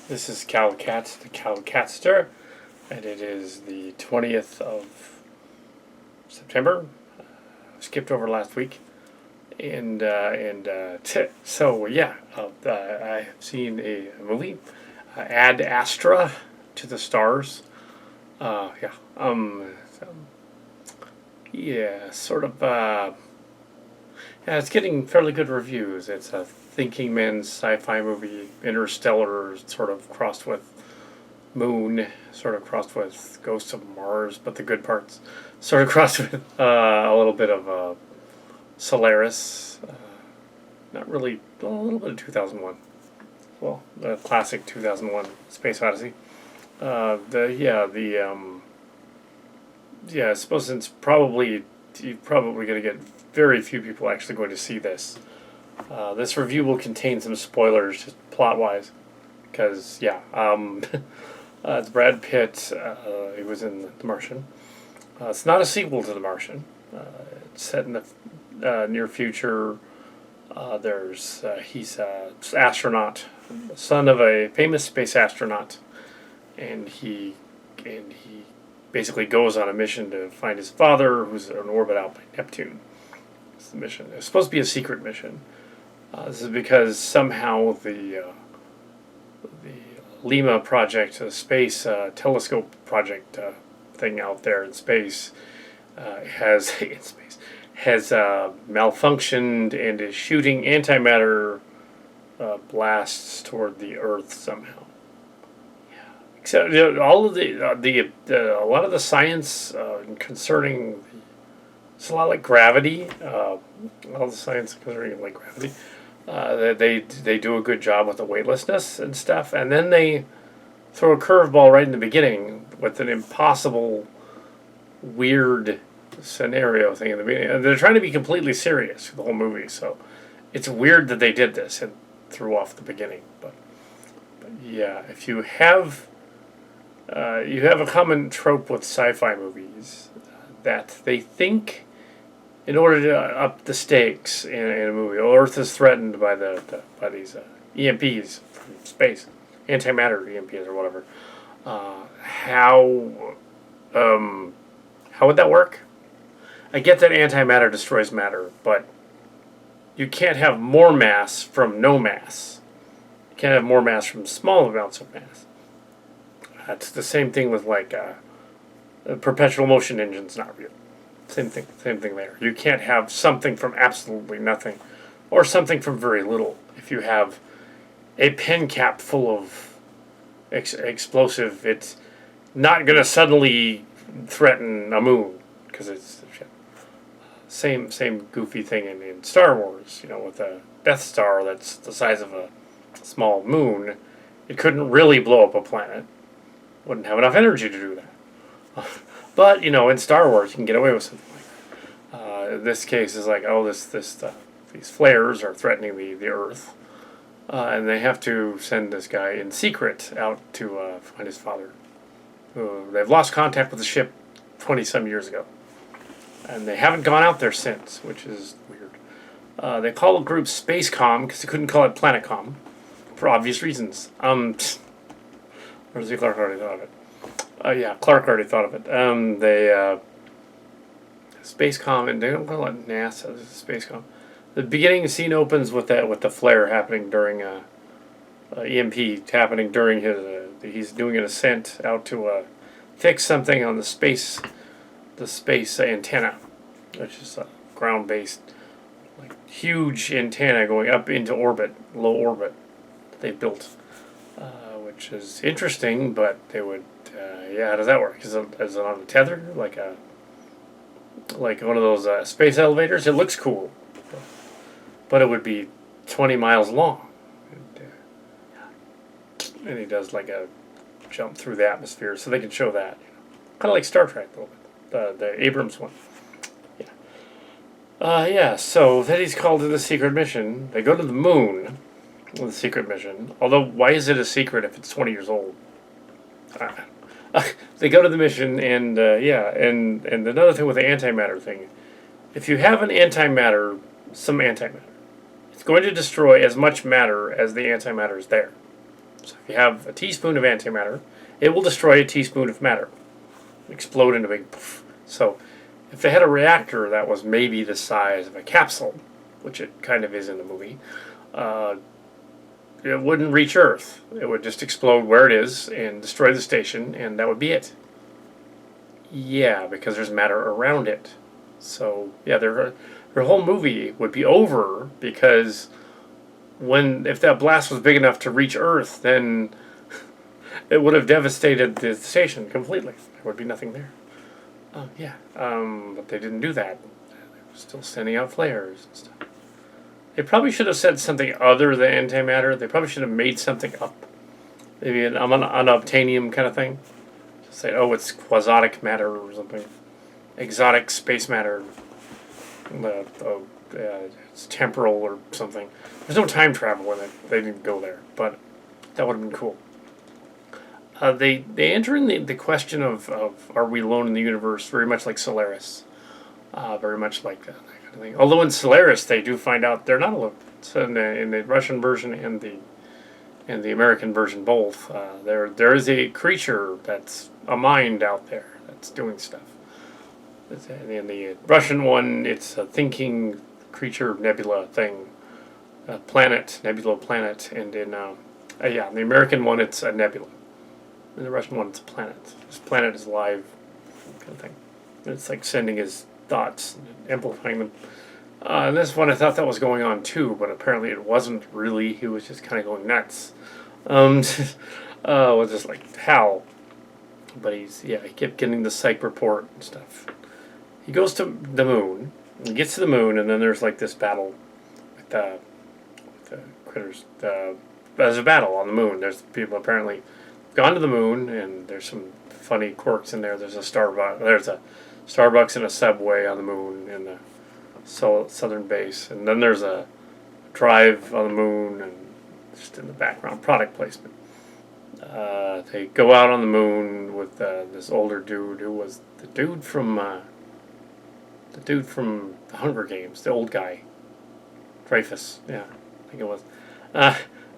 This is Kal Kat, the Kal Katster, and it is the 20th of September. Skipped over last week, I have seen a movie, Ad Astra, to the stars. Uh, yeah, so, yeah, sort of. Yeah, it's getting fairly good reviews. It's a thinking man's sci-fi movie, Interstellar, sort of crossed with Moon, sort of crossed with Ghosts of Mars, but the good parts, sort of crossed with a little bit of Solaris, not really, a little bit of 2001. Well, the classic 2001 Space Odyssey. I suppose it's probably you're probably going to get very few people actually going to see this. This review will contain some spoilers, just plot wise, because it's Brad Pitt. He was in The Martian. It's not a sequel to The Martian. It's set in the near future. He's an astronaut, son of a famous space astronaut, and he basically goes on a mission to find his father, who's in orbit out by Neptune. It's the mission. It's supposed to be a secret mission. This is because somehow the Lima project, a space telescope project thing out there in space, has malfunctioned and is shooting antimatter blasts toward the Earth somehow. So all of a lot of the science concerning it's a lot like gravity. All the science concerning like gravity. They do a good job with the weightlessness and stuff, and then they throw a curveball right in the beginning with an impossible, weird scenario thing in the beginning. And they're trying to be completely serious for the whole movie, so it's weird that they did this and threw off the beginning. But yeah, if you have a common trope with sci-fi movies that they think, in order to up the stakes in a movie, Earth is threatened by by these EMPs from space, antimatter EMPs or whatever. How would that work? I get that antimatter destroys matter, but you can't have more mass from no mass. You can't have more mass from small amounts of mass. It's the same thing with perpetual motion engines, not real. Same thing there. You can't have something from absolutely nothing, or something from very little. If you have a pen cap full of explosive, it's not going to suddenly threaten a moon, because it's same goofy thing in Star Wars. With a Death Star that's the size of a small moon, it couldn't really blow up a planet. Wouldn't have enough energy to do that. But in Star Wars, you can get away with something like that. This case is like, these flares are threatening the Earth, and they have to send this guy in secret out to find his father. They've lost contact with the ship 20-some years ago, and they haven't gone out there since, which is weird. They call the group Spacecom because they couldn't call it Planetcom, for obvious reasons. Or has Clark already thought of it? Clark already thought of it. Spacecom, and they don't call it NASA. This is Spacecom. The beginning scene opens with the flare happening during EMP happening during he's doing an ascent out to fix something on the space antenna, which is a ground-based, huge antenna going up into orbit, low orbit, that they built. Which is interesting, but they would, how does that work? Is it on a tether, like one of those space elevators? It looks cool, but it would be 20 miles long, and he does like a jump through the atmosphere, so they can show that, kind of like Star Trek a little bit, the Abrams one. So then he's called to the secret mission. They go to the moon with a secret mission. Although, why is it a secret if it's 20 years old? They go to the mission, and another thing with the antimatter thing, if you have some antimatter, it's going to destroy as much matter as the antimatter is there. So if you have a teaspoon of antimatter, it will destroy a teaspoon of matter. Explode into a big poof. So if they had a reactor that was maybe the size of a capsule, which it kind of is in the movie, it wouldn't reach Earth. It would just explode where it is and destroy the station, and that would be it. Yeah, because there's matter around it. So yeah, their whole movie would be over because if that blast was big enough to reach Earth, then it would have devastated the station completely. There would be nothing there. But they didn't do that. They were still sending out flares and stuff. They probably should have said something other than antimatter. They probably should have made something up. Maybe an unobtainium kind of thing. Just say, oh, it's quasotic matter or something. Exotic space matter. It's temporal or something. There's no time travel in it. They didn't go there. But that would have been cool. They enter in the question of are we alone in the universe, very much like Solaris. Very much like that kind of thing. Although in Solaris they do find out they're not alone. So in the Russian version and the American version both, there is a creature that's a mind out there that's doing stuff. In the Russian one, it's a thinking creature nebula thing, nebula planet, and in the American one it's a nebula. In the Russian one, it's a planet. This planet is alive, kind of thing. It's like sending his thoughts and amplifying them. And this one, I thought that was going on too, but apparently it wasn't really. He was just kind of going nuts. Was just like how, but he kept getting the psych report and stuff. He goes to the moon. He gets to the moon, and then there's like this battle with the critters. There's a battle on the moon. There's people apparently gone to the moon, and there's some funny quirks in there. There's a Starbucks and a Subway on the moon in the southern base, and then there's a drive on the moon, and just in the background product placement. They go out on the moon with this older dude who was the dude from the Hunger Games, the old guy, Dreyfus. Yeah, I think it was.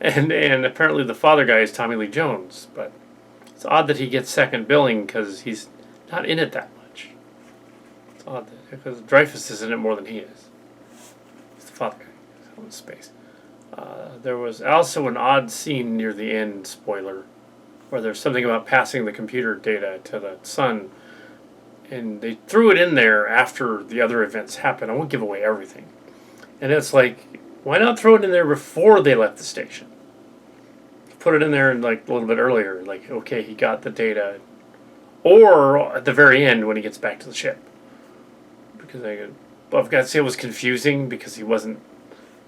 And apparently the father guy is Tommy Lee Jones, but it's odd that he gets second billing because he's not in it that much. It's odd because Dreyfus is in it more than he is. He's the father guy. He's out in space. There was also an odd scene near the end, spoiler, where there's something about passing the computer data to the sun, and they threw it in there after the other events happened. I won't give away everything. And it's like, why not throw it in there before they left the station? Put it in there like a little bit earlier, like, okay, he got the data, or at the very end when he gets back to the ship. Because I've got to say it was confusing because he wasn't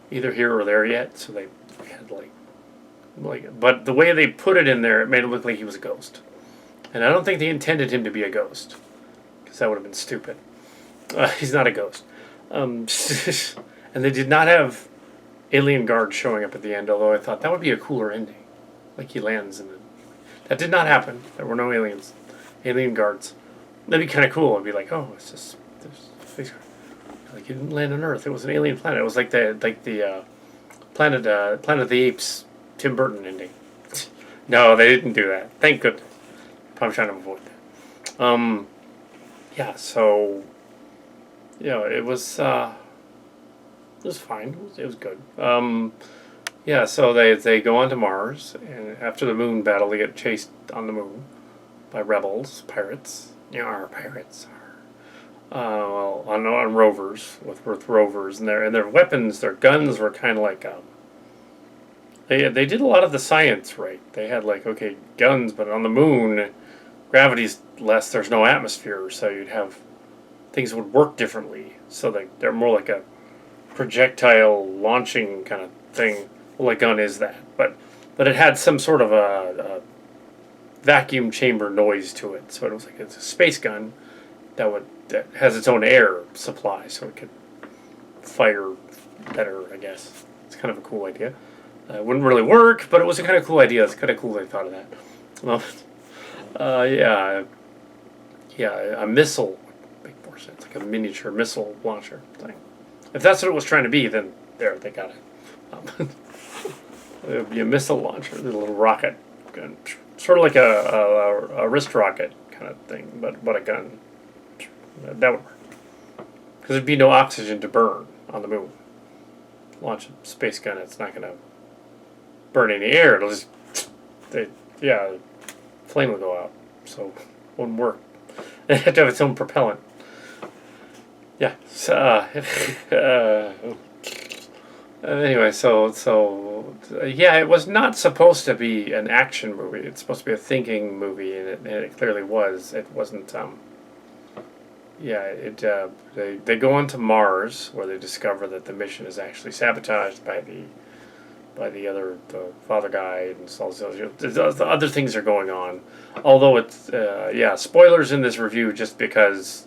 either here or there yet, so they had but the way they put it in there, it made it look like he was a ghost, and I don't think they intended him to be a ghost, because that would have been stupid. He's not a ghost, and they did not have alien guards showing up at the end, although I thought that would be a cooler ending. Like he lands that did not happen. There were no alien guards. That'd be kind of cool. It'd be like, oh, it's just there's space guard. Like he didn't land on Earth. It was an alien planet. It was like the Planet of the Apes Tim Burton ending. No, they didn't do that. Thank goodness. Probably trying to avoid that. So it was fine. It was good. So they go on to Mars, and after the moon battle, they get chased on the moon by rebels, pirates. Pirates. On rovers with rovers, and their weapons, their guns were kind of like they did a lot of the science right. They had guns, but on the moon, gravity's less. There's no atmosphere, so you'd have things would work differently. So they're more like a projectile launching kind of thing. Well, a gun is that, but it had some sort of a vacuum chamber noise to it. So it was like it's a space gun that has its own air supply, so it could fire better, I guess. It's kind of a cool idea. It wouldn't really work, but it was a kind of cool idea. It's kind of cool they thought of that. A missile would make more sense, like a miniature missile launcher thing. If that's what it was trying to be, then there, they got it. It would be a missile launcher, the little rocket gun, sort of like a wrist rocket kind of thing, but a gun. That would work because there'd be no oxygen to burn on the moon. Launch a space gun, it's not going to burn any air. It'll just, flame will go out, so it wouldn't work. It had to have its own propellant. Yeah. So, anyway, yeah, it was not supposed to be an action movie. It's supposed to be a thinking movie, and it clearly was. It wasn't. They go on to Mars, where they discover that the mission is actually sabotaged by the father guy, and so the other things are going on. Although it's spoilers in this review, just because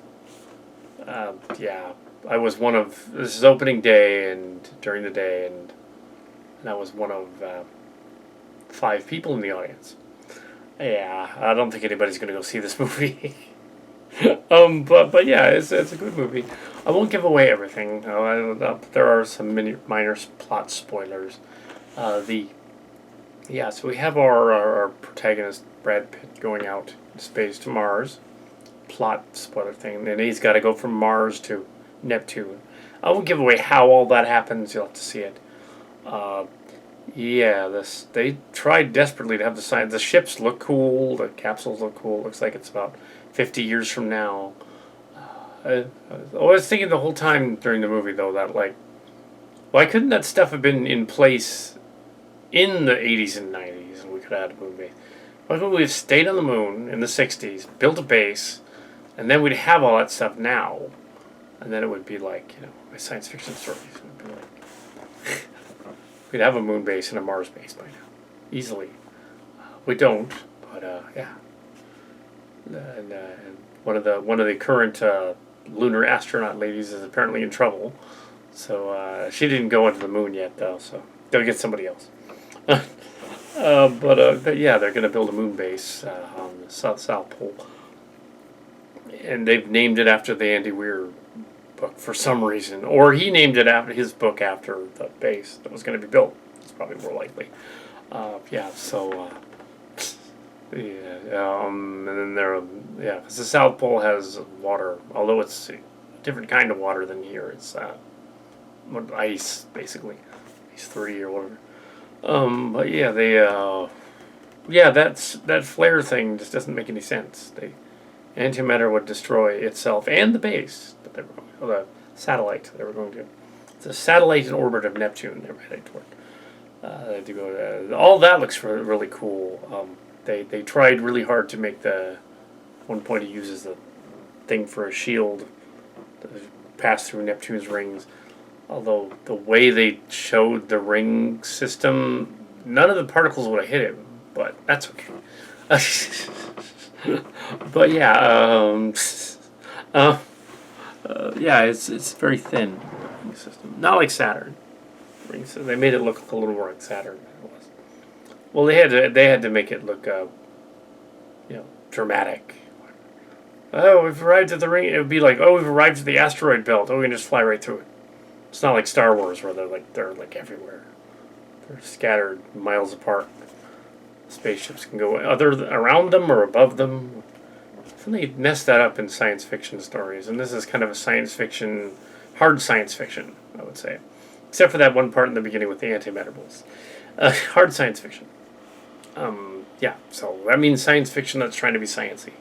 I was one of, this is opening day and during the day, and I was one of 5 people in the audience. Yeah, I don't think anybody's going to go see this movie. But yeah, it's a good movie. I won't give away everything. There are some minor plot spoilers. So we have our protagonist Brad Pitt going out in space to Mars. Plot spoiler thing, and he's got to go from Mars to Neptune. I won't give away how all that happens. You'll have to see it. They tried desperately to have the science. The ships look cool. The capsules look cool. Looks like it's about 50 years from now. I was thinking the whole time during the movie, though, that why couldn't that stuff have been in place in the 80s and 90s, and we could have had a moon base? Why couldn't we have stayed on the moon in the 60s, built a base, and then we'd have all that stuff now, and then it would be like, my science fiction stories would be like, we'd have a moon base and a Mars base by now, easily. We don't, but yeah. And one of the current lunar astronaut ladies is apparently in trouble, so she didn't go into the moon yet, though. So they'll get somebody else. But yeah, they're going to build a moon base on the South Pole, and they've named it after the Andy Weir book for some reason, or he named it after his book after the base that was going to be built. It's probably more likely. And then because the South Pole has water, although it's a different kind of water than here. It's ice, basically, ice 3 or whatever. But yeah, that flare thing just doesn't make any sense. Antimatter would destroy itself and the base that they were going, or the satellite they were going to. It's a satellite in orbit of Neptune they're heading toward. All that looks really cool. They tried really hard to make at one point he uses the thing for a shield to pass through Neptune's rings. Although the way they showed the ring system, none of the particles would have hit him, but that's okay. But yeah, it's very thin ring system, not like Saturn. They made it look a little more like Saturn than it was. Well, they had to make it look, dramatic. Oh, we've arrived at the ring. It would be like, oh, we've arrived at the asteroid belt. Oh, we can just fly right through it. It's not like Star Wars where they're everywhere. They're scattered miles apart. Spaceships can go either around them or above them. They mess that up in science fiction stories, and this is kind of a science fiction, hard science fiction, I would say. Except for that one part in the beginning with the antimatter bolts. Hard science fiction. So that means science fiction that's trying to be sciencey.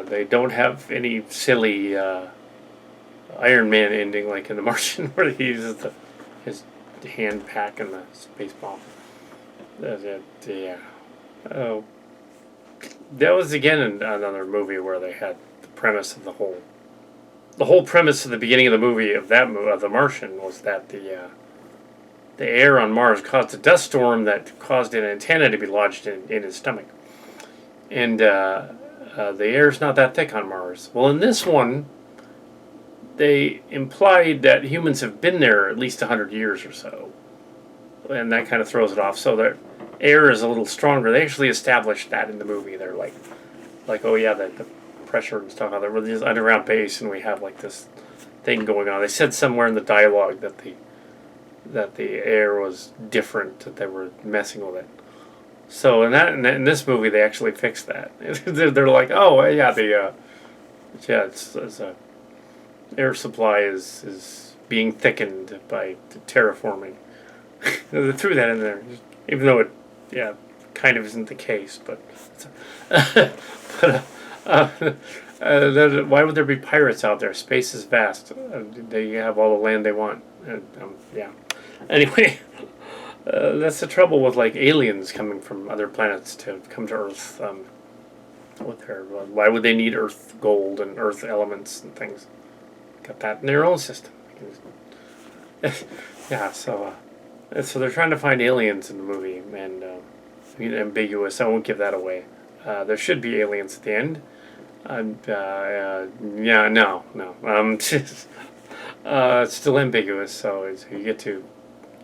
They don't have any silly Iron Man ending like in The Martian where he uses his hand pack and the space bomb. Oh, that was again another movie where they had the premise of the whole premise of the beginning of the movie of The Martian was that the air on Mars caused a dust storm that caused an antenna to be lodged in his stomach, and the air's not that thick on Mars. Well, in this one, they implied that humans have been there at least 100 years or so, and that kind of throws it off. So their air is a little stronger. They actually established that in the movie. They're like oh yeah, the pressure and stuff. There was this underground base, and we have this thing going on. They said somewhere in the dialogue that that the air was different, that they were messing with it. So in this movie, they actually fixed that. They're like, oh yeah, it's air supply is being thickened by terraforming. They threw that in there, even though it kind of isn't the case. But but why would there be pirates out there? Space is vast. They have all the land they want. Yeah. Anyway, that's the trouble with like aliens coming from other planets to come to Earth. Why would they need Earth gold and Earth elements and things? Got that in their own system. Yeah. So they're trying to find aliens in the movie, and ambiguous. I won't give that away. There should be aliens at the end. Yeah, no. It's still ambiguous, so you get to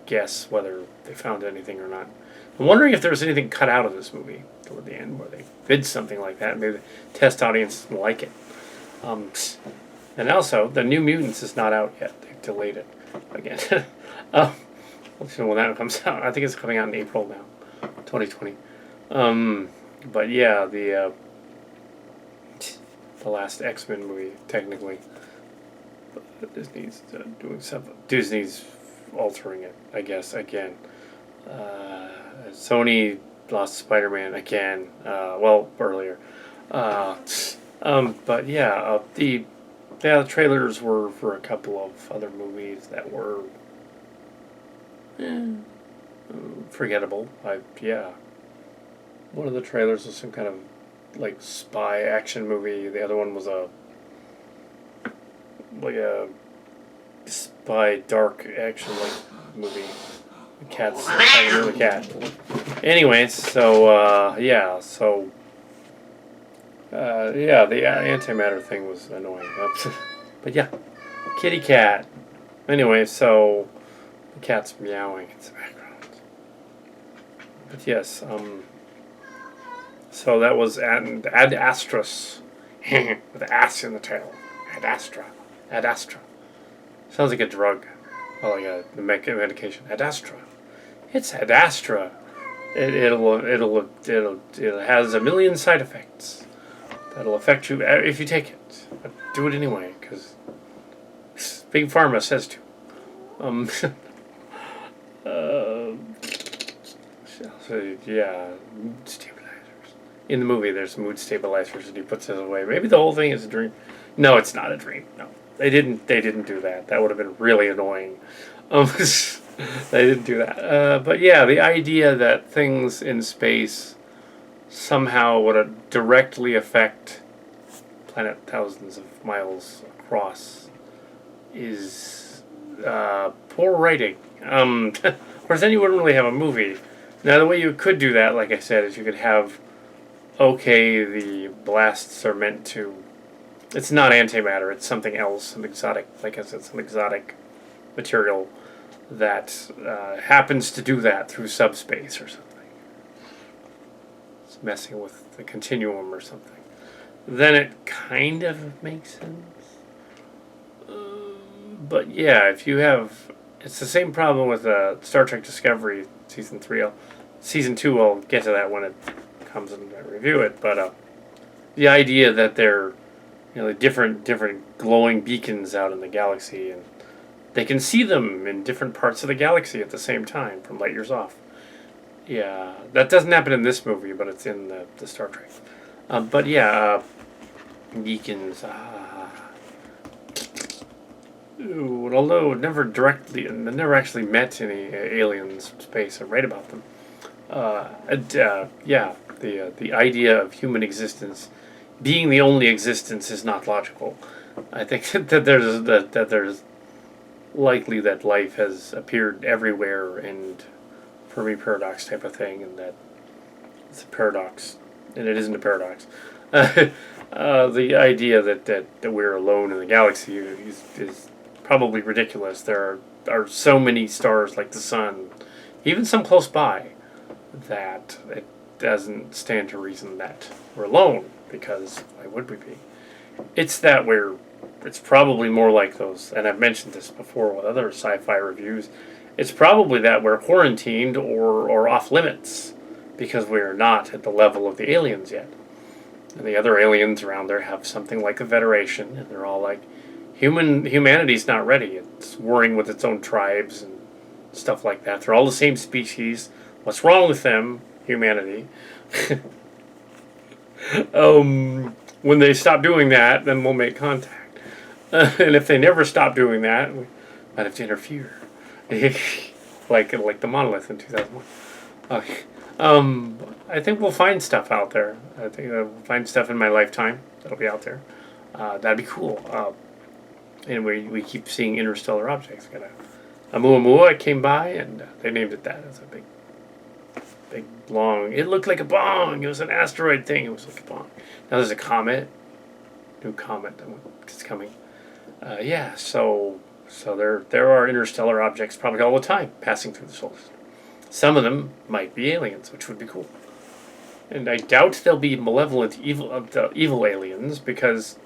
guess whether they found anything or not. I'm wondering if there was anything cut out of this movie toward the end where they did something like that. Maybe the test audience didn't like it. And also, the New Mutants is not out yet. They've delayed it again. We'll see when that comes out. I think it's coming out in April now, 2020. But yeah, the last X-Men movie, technically. Disney's doing something. Disney's altering it, I guess, again. Sony lost Spider-Man again. Earlier. But yeah, the trailers were for a couple of other movies that were forgettable. One of the trailers was some kind of like spy action movie. The other one was a spy dark action like movie. The cat's fighting another cat. Anyways, the antimatter thing was annoying. But yeah, kitty cat. Anyway, so the cat's meowing in the background. But yes, so that was Ad Astras with ass in the tail. Ad Astra. Ad Astra. Sounds like a drug. Well, like a medication. Ad Astra. It's Ad Astra. It has a million side effects that'll affect you if you take it. But do it anyway, because Big Pharma says to. Mood stabilizers. In the movie, there's mood stabilizers, and he puts it away. Maybe the whole thing is a dream. No, it's not a dream. No, they didn't do that. That would have been really annoying. They didn't do that. But yeah, the idea that things in space somehow would directly affect planet thousands of miles across is poor writing. Of course, then you wouldn't really have a movie. Now, the way you could do that, like I said, is you could have, the blasts are meant to... It's not antimatter, it's something else, some exotic, like I said, some exotic material that happens to do that through subspace or something. It's messing with the continuum or something. Then it kind of makes sense. But yeah, if you have... It's the same problem with Star Trek Discovery Season 3. Season 2, I'll get to that when it comes and I review it. But the idea that they're different glowing beacons out in the galaxy, and they can see them in different parts of the galaxy at the same time from light years off. Yeah, that doesn't happen in this movie, but it's in the Star Trek. But yeah, beacons. Although it never actually met any aliens from space. I read about them. The idea of human existence being the only existence is not logical. I think that there's likely that life has appeared everywhere and Fermi paradox type of thing, and that it's a paradox, and it isn't a paradox. The idea that we're alone in the galaxy is probably ridiculous. There are so many stars like the sun, even some close by, that it doesn't stand to reason that we're alone, because why would we be? It's probably more like those, and I've mentioned this before with other sci-fi reviews, It's probably that we're quarantined or off limits because we're not at the level of the aliens yet. And the other aliens around there have something like a federation, and they're all like, humanity's not ready. It's warring with its own tribes and stuff like that. They're all the same species. What's wrong with them, humanity? When they stop doing that, then we'll make contact. And if they never stop doing that, we might have to interfere. like the monolith in 2001. I think we'll find stuff out there. I think we'll find stuff in my lifetime that'll be out there. That'd be cool. And we keep seeing interstellar objects. Got a Oumuamua came by, and they named it that. It's a big, long. It looked like a bong. It was an asteroid thing. It was like a bong. Now there's a comet, new comet that's coming. Yeah, so there are interstellar objects probably all the time passing through the solar system. Some of them might be aliens, which would be cool. And I doubt they'll be malevolent, evil aliens because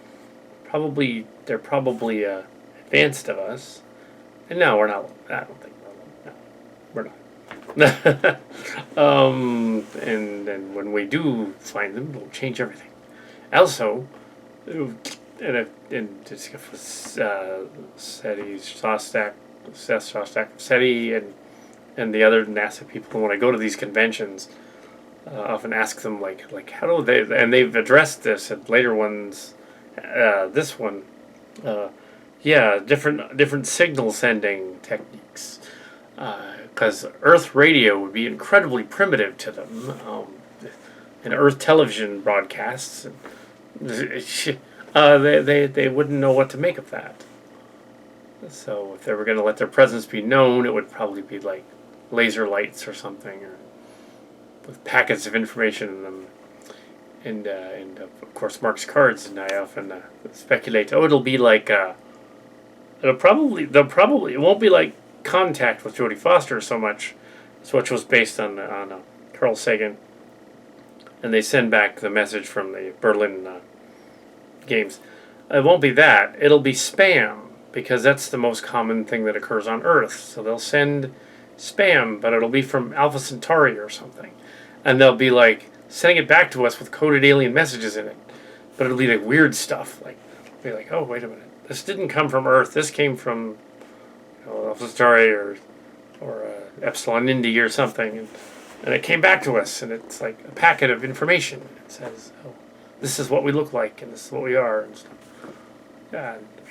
they're probably advanced of us. And no, we're not. I don't think we're not. And then when we do find them, it'll change everything. Also, SETI, SETI, and the other NASA people, when I go to these conventions, often ask them like how do they, and they've addressed this at later ones. This one, different signal sending techniques, because Earth radio would be incredibly primitive to them, and Earth television broadcasts, they wouldn't know what to make of that. So if they were going to let their presence be known, it would probably be like laser lights or something, or with packets of information in them. And of course Mark's cards, and I often speculate, it'll be like it won't be like Contact with Jodie Foster so much, which was based on Carl Sagan, and they send back the message from the Berlin games. It won't be that. It'll be spam, because that's the most common thing that occurs on Earth. So they'll send spam, but it'll be from Alpha Centauri or something, and they'll be like sending it back to us with coded alien messages in it. But it'll be like weird stuff. Like, be like, oh, wait a minute, this didn't come from Earth. This came from Alpha Centauri or Epsilon Indi or something, and it came back to us, and it's like a packet of information. It says, oh, this is what we look like, and this is what we are, and stuff. We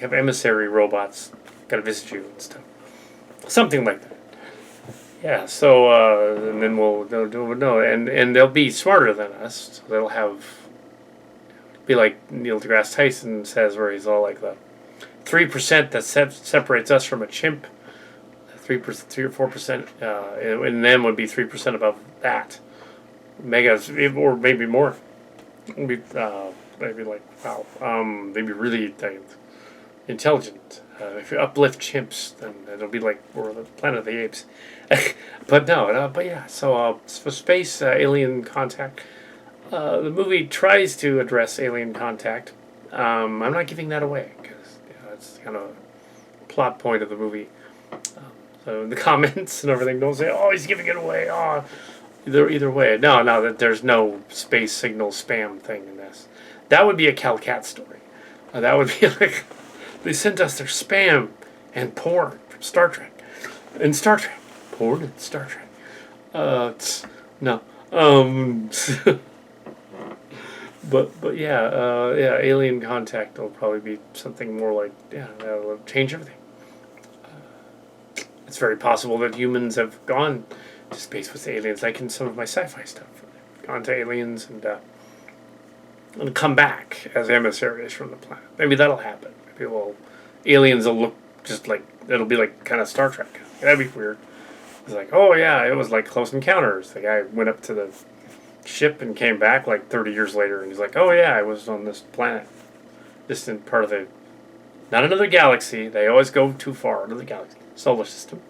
have emissary robots got to visit you and stuff. Something like that. Yeah, so, and then and they'll be smarter than us. So they'll be like Neil deGrasse Tyson says, where he's all like the 3% that separates us from a chimp, 3 or 4%, and them would be 3% above that. Megas, or maybe more. Maybe like, wow, they'd be really intelligent. If you uplift chimps, then it'll be like we're the Planet of the Apes. But no, but yeah, so for space alien contact, the movie tries to address alien contact. I'm not giving that away, because it's kind of a plot point of the movie. So in the comments and everything, don't say, oh, he's giving it away. Oh, either way. No, that there's no space signal spam thing in this. That would be a Kal Kat story. That would be like, they sent us their spam and porn from Star Trek. In Star Trek. Porn and Star Trek. No. But yeah, alien contact will probably be something more like, that'll change everything. It's very possible that humans have gone to space with aliens, like in some of my sci-fi stuff. Gone to aliens and come back as emissaries from the planet. Maybe that'll happen. Maybe aliens will look just like, it'll be like kind of Star Trek. That'd be weird. It's like, oh yeah, it was like Close Encounters. The guy went up to the ship and came back like 30 years later, and he's like, oh yeah, I was on this planet, distant part of not another galaxy. They always go too far into the galaxy, solar system,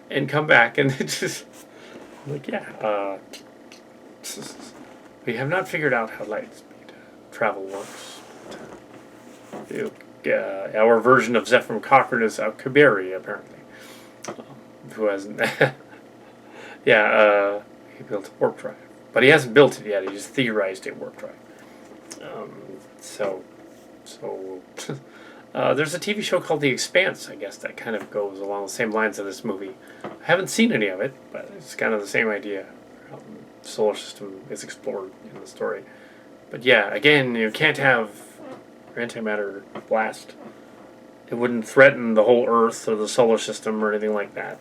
and come back, and it's just like, we have not figured out how light speed travel works. Our version of Zephram Cochrane is Kaberi, apparently. who hasn't? Yeah, he built a warp drive, but he hasn't built it yet. He just theorized a warp drive. Um, so, so there's a TV show called The Expanse, I guess, that kind of goes along the same lines of this movie. I haven't seen any of it, but it's kind of the same idea. Solar system is explored in the story. But yeah, again, you can't have antimatter blast. It wouldn't threaten the whole Earth or the solar system or anything like that.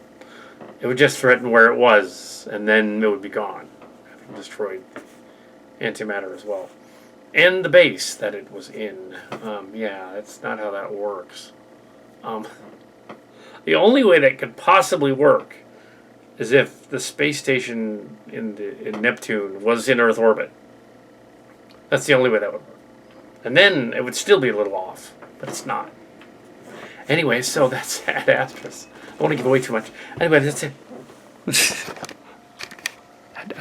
It would just threaten where it was, and then it would be gone, having destroyed antimatter as well. And the base that it was in. Yeah, that's not how that works. The only way that could possibly work is if the space station in Neptune was in Earth orbit. That's the only way that would work. And then it would still be a little off, but it's not. Anyway, so that's Ad Astra. I don't want to give away too much. Anyway, that's it.